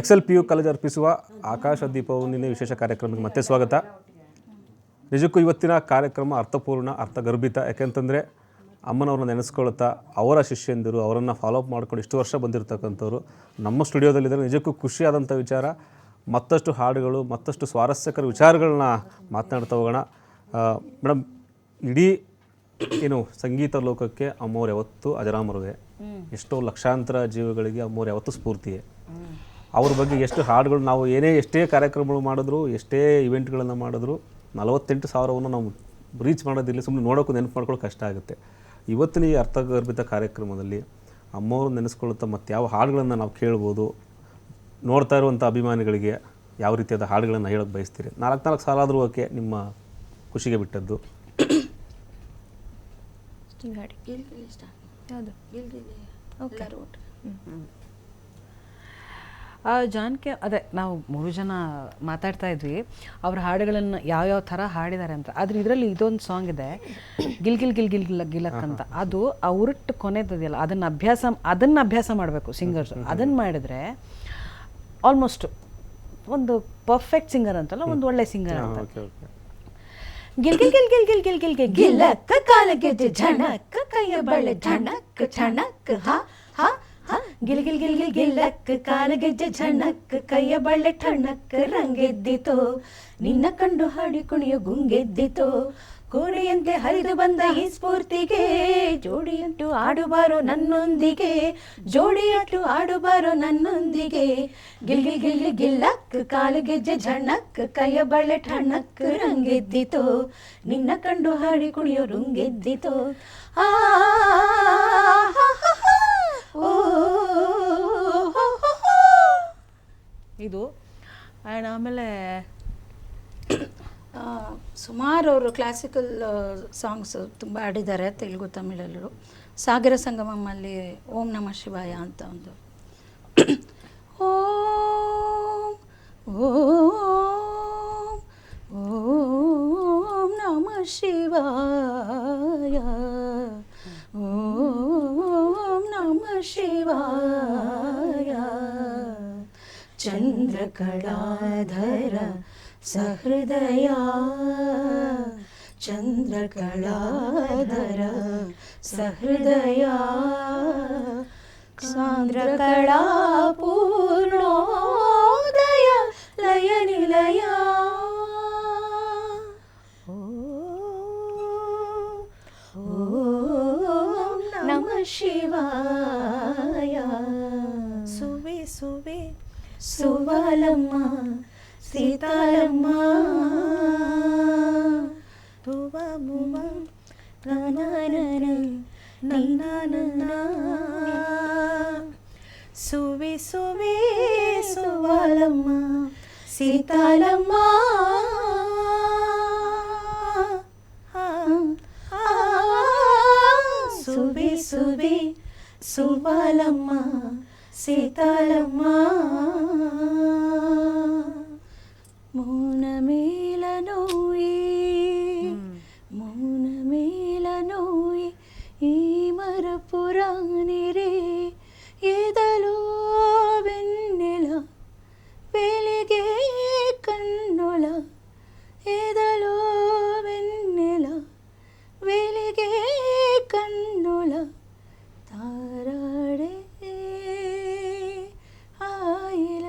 Excel PU college ಅರ್ಪಿಸುವ ಆಕಾಶ ದೀಪವು ನಿನ್ನೆ ವಿಶೇಷ ಕಾರ್ಯಕ್ರಮಕ್ಕೆ ಮತ್ತೆ ಸ್ವಾಗತ. ನಿಜಕ್ಕೂ ಇವತ್ತಿನ ಕಾರ್ಯಕ್ರಮ ಅರ್ಥಪೂರ್ಣ, ಅರ್ಥಗರ್ಭಿತ. ಯಾಕೆಂತಂದರೆ ಅಮ್ಮನವ್ರನ್ನ ನೆನೆಸ್ಕೊಳ್ತಾ ಅವರ ಶಿಷ್ಯಂದಿರು ಅವರನ್ನು ಫಾಲೋಅಪ್ ಮಾಡ್ಕೊಂಡು ಇಷ್ಟು ವರ್ಷ ಬಂದಿರತಕ್ಕಂಥವ್ರು ನಮ್ಮ ಸ್ಟುಡಿಯೋದಲ್ಲಿದ್ದಾರೆ. ನಿಜಕ್ಕೂ ಖುಷಿಯಾದಂಥ ವಿಚಾರ. ಮತ್ತಷ್ಟು ಹಾಡುಗಳು, ಮತ್ತಷ್ಟು ಸ್ವಾರಸ್ಯಕರ ವಿಚಾರಗಳನ್ನ ಮಾತನಾಡ್ತಾ ಹೋಗೋಣ. ಮೇಡಮ್, ಇಡೀ ಏನು ಸಂಗೀತ ಲೋಕಕ್ಕೆ ಅಮ್ಮವ್ರು ಯಾವತ್ತೂ ಅಜರಾಮರುವೆ. ಎಷ್ಟೋ ಲಕ್ಷಾಂತರ ಜೀವಗಳಿಗೆ ಅಮ್ಮವ್ರು ಯಾವತ್ತೂ ಸ್ಫೂರ್ತಿಯೇ. ಅವ್ರ ಬಗ್ಗೆ ಎಷ್ಟು ಹಾಡುಗಳು, ನಾವು ಎಷ್ಟೇ ಕಾರ್ಯಕ್ರಮಗಳು ಮಾಡಿದ್ರು, ಎಷ್ಟೇ ಇವೆಂಟ್ಗಳನ್ನು ಮಾಡಿದ್ರು 48,000ವನ್ನು ನಾವು ರೀಚ್ ಮಾಡೋದಿಲ್ಲ. ಸುಮ್ಮನೆ ನೋಡೋಕ್ಕೂ ನೆನಪು ಮಾಡ್ಕೊಳ್ಳೋಕೆ ಕಷ್ಟ ಆಗುತ್ತೆ. ಇವತ್ತಿನ ಈ ಅರ್ಥಗರ್ಭಿತ ಕಾರ್ಯಕ್ರಮದಲ್ಲಿ ಅಮ್ಮವ್ರು ನೆನೆಸ್ಕೊಳ್ಳುತ್ತಾ ಮತ್ತು ಯಾವ ಹಾಡುಗಳನ್ನು ನಾವು ಕೇಳ್ಬೋದು, ನೋಡ್ತಾ ಇರುವಂಥ ಅಭಿಮಾನಿಗಳಿಗೆ ಯಾವ ರೀತಿಯಾದ ಹಾಡುಗಳನ್ನು ಹೇಳೋಕ್ಕೆ ಬಯಸ್ತೀರಿ? 4 ಸಾಲ ಆದರೂ ಓಕೆ, ನಿಮ್ಮ ಖುಷಿಗೆ ಬಿಟ್ಟದ್ದು. ಜಾನ್ಕೆ ಅದೇ ನಾವು 3 ಜನ ಮಾತಾಡ್ತಾ ಇದ್ವಿ ಅವ್ರ ಹಾಡುಗಳನ್ನು ಯಾವ್ಯಾವ ಥರ ಹಾಡಿದ್ದಾರೆ ಅಂತ. ಆದರೆ ಇದರಲ್ಲಿ ಇದೊಂದು ಸಾಂಗ್ ಇದೆ, ಗಿಲ್ ಗಿಲ್ ಗಿಲ್ ಗಿಲ್ ಗಿಲ್ ಗಿಲಕ್ ಅಂತ. ಅದು ಅವ್ರಟ್ಟು ಕೊನೆದಿದೆಯಲ್ಲ, ಅದನ್ನು ಅಭ್ಯಾಸ ಮಾಡಬೇಕು ಸಿಂಗರ್ಸ್. ಅದನ್ನು ಮಾಡಿದ್ರೆ ಆಲ್ಮೋಸ್ಟ್ ಒಂದು ಪರ್ಫೆಕ್ಟ್ ಸಿಂಗರ್ ಅಂತಲ್ಲ, ಒಂದು ಒಳ್ಳೆ ಸಿಂಗರ್ ಅಂತ. ಗಿಲ್ ಗಿಲ್ ಗಿಲ್ ಗಿಲ್ ಗಿಲ್ ಗಿಲ್ ಗಿಲ್ ಗಿಲ್ ಗಿಲಕ್ಕ ಕಾಲಗೆ ಝಣಕ್ಕ ಕೈಯ ಬಳೆ ಝಣಕ್ ಝಣಕ್ ಹಾ ಹಾ ಹಾ ಗಿಲ್ ಗಿಲ್ ಗಿಲ್ ಗಿಲ್ ಗಿಲ್ಲಕ್ಕ ಕಾಲಗೆಜ್ಜೆ ಝಣಕ್ ಕೈಯ ಬಳ್ಳೆ ಠಣಕ್ ರಂಗೆದ್ದಿತೋ ನಿನ್ನ ಕಂಡು ಹಾಡಿ ಕುಣಿಯೋ ಗುಂಗೆದ್ದಿತೋ ಕೋಣೆಯಂತೆ ಹರಿದು ಬಂದ ಈ ಸ್ಫೂರ್ತಿಗೆ ಜೋಡಿಯಂಟು ಆಡುಬಾರೋ ನನ್ನೊಂದಿಗೆ ಜೋಡಿಯಂಟು ಆಡುಬಾರೋ ನನ್ನೊಂದಿಗೆ ಗಿಲ್ ಗಿಲ್ ಗಿಲ್ ಗಿಲ್ ಗಿಲ್ಲಕ್ ಕಾಲಗೆಜ್ಜೆ ಝಣಕ್ ಕೈಯ ಬಳ್ಳೆ ಠಣಕ್ ರಂಗೆದ್ದಿತೋ ನಿನ್ನ ಕಂಡು ಹಾಡಿ ಕುಣಿಯೋ ರುಂಗೆದ್ದಿತೋ ಆ ಇದು. ಆ್ಯಂಡ್ ಆಮೇಲೆ ಸುಮಾರು ಅವರು ಕ್ಲಾಸಿಕಲ್ ಸಾಂಗ್ಸ್ ತುಂಬ ಆಡಿದ್ದಾರೆ, ತೆಲುಗು ತಮಿಳಲ್ಲೂ. ಸಾಗರ ಸಂಗಮಮ್ಮಲ್ಲಿ ಓಂ ನಮಃ ಶಿವಾಯ ಅಂತ ಒಂದು ಓಂ ಓಂ ಓಂ ನಮಃ ಶಿವಾಯ ಓಂ ನಮಃ ಶಿವಾಯ ಚಂದ್ರಕಳಾಧರ ಸಹೃದಯ ಚಂದ್ರಕಳಾಧರ ಸಹೃದಯ ಸಾಂದ್ರಕಳಾ ಪೂರ್ಣೋದಯ ಲಯ ನಿಲಯ ಓಂ ನಮಃ ಶಿವಾಯ ಸುವೆ ಸುವೆ ಸುವಾಲಮ್ಮ ಸೀತಾಲಮ್ಮ ತುವ ಮುವ ನನ್ನ ಸುವೆ ಸುವೆ ಸುವಾಲಮ್ಮ ಸೀತಾಲಮ್ಮ ಸುವೆ ಸುವೆ ಸುವಾಲಮ್ಮ ಸೀತಾಲಮ್ಮ ಮೌನ ಮೇಲನೋಯಿ ಮೌನ ಮೇಲನೋಯಿ ಈ ಮರಪುರಾಣಿರೇ ಎದಲೋ ಬೆನ್ನೆಲ ಬೆಳಿಗ್ಗೆ ಕಣ್ಣೊಳ ಎದಲೋ ಬೆನ್ನೆಲ ಬೆಳಿಗ್ಗೆ ಕಣ್ಣೊಳ ತಾರಾಡೆ ಆಯಿಲ.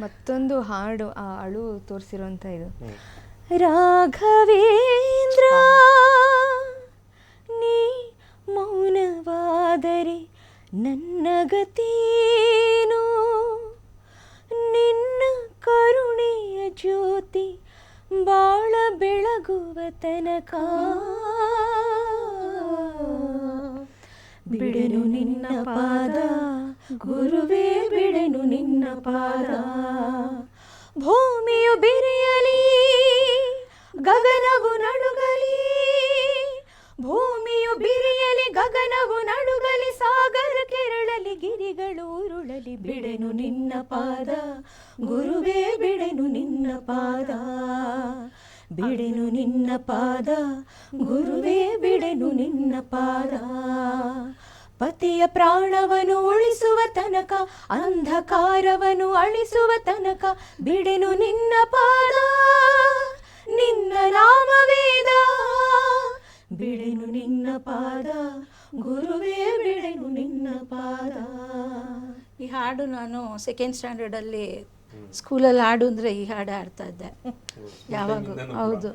ಮತ್ತೊಂದು ಹಾಡು ಆ ಅಳು ತೋರಿಸಿರುವಂಥ ಇದು, ರಾಘವೇಂದ್ರ ನೀ ಮೌನವಾದರೆ ನನ್ನ ಗತೀನು ನಿನ್ನ ಕರುಣೆಯ ಜ್ಯೋತಿ ಬಾಳ ಬೆಳಗುವ ತನಕ ಬಿಡೆನು ನಿನ್ನ ಪಾದ ಗುರುವೇ ಬಿಡೆನು ನಿನ್ನ ಪಾದ ಭೂಮಿಯು ಬಿರಿಯಲಿ ಗಗನವು ನಡುಗಲಿ ಭೂಮಿಯು ಬಿರಿಯಲಿ ಗಗನವು ನಡುಗಲಿ ಸಾಗರ ಕೆರಳಲಿ ಗಿರಿಗಳು ಉರುಳಲಿ ಬಿಡೆನು ನಿನ್ನ ಪಾದ ಗುರುವೇ ಬಿಡೆನು ನಿನ್ನ ಪಾದ ಬಿಡೆನು ನಿನ್ನ ಪಾದ ಗುರುವೇ ಬಿಡೆನು ನಿನ್ನ ಪಾದ ಪತಿಯ ಪ್ರಾಣವನ್ನು ಉಳಿಸುವ ತನಕ, ಅಂಧಕಾರವನ್ನು ಅಳಿಸುವ ತನಕ, ಬಿಡೆನು ನಿನ್ನ ಪಾದ, ನಿನ್ನ ನಾಮವೇದ, ಬಿಡೆನು ನಿನ್ನ ಪಾದ, ಗುರುವೇ ಬಿಡೆನು ನಿನ್ನ ಪಾದ. ಈ ಹಾಡು ನಾನು ಸೆಕೆಂಡ್ ಸ್ಟ್ಯಾಂಡರ್ಡಲ್ಲಿ ಸ್ಕೂಲಲ್ಲಿ ಹಾಡು ಅಂದರೆ ಈ ಹಾಡು ಹಾಡ್ತಾ ಇದ್ದೆ ಯಾವಾಗ. ಹೌದು.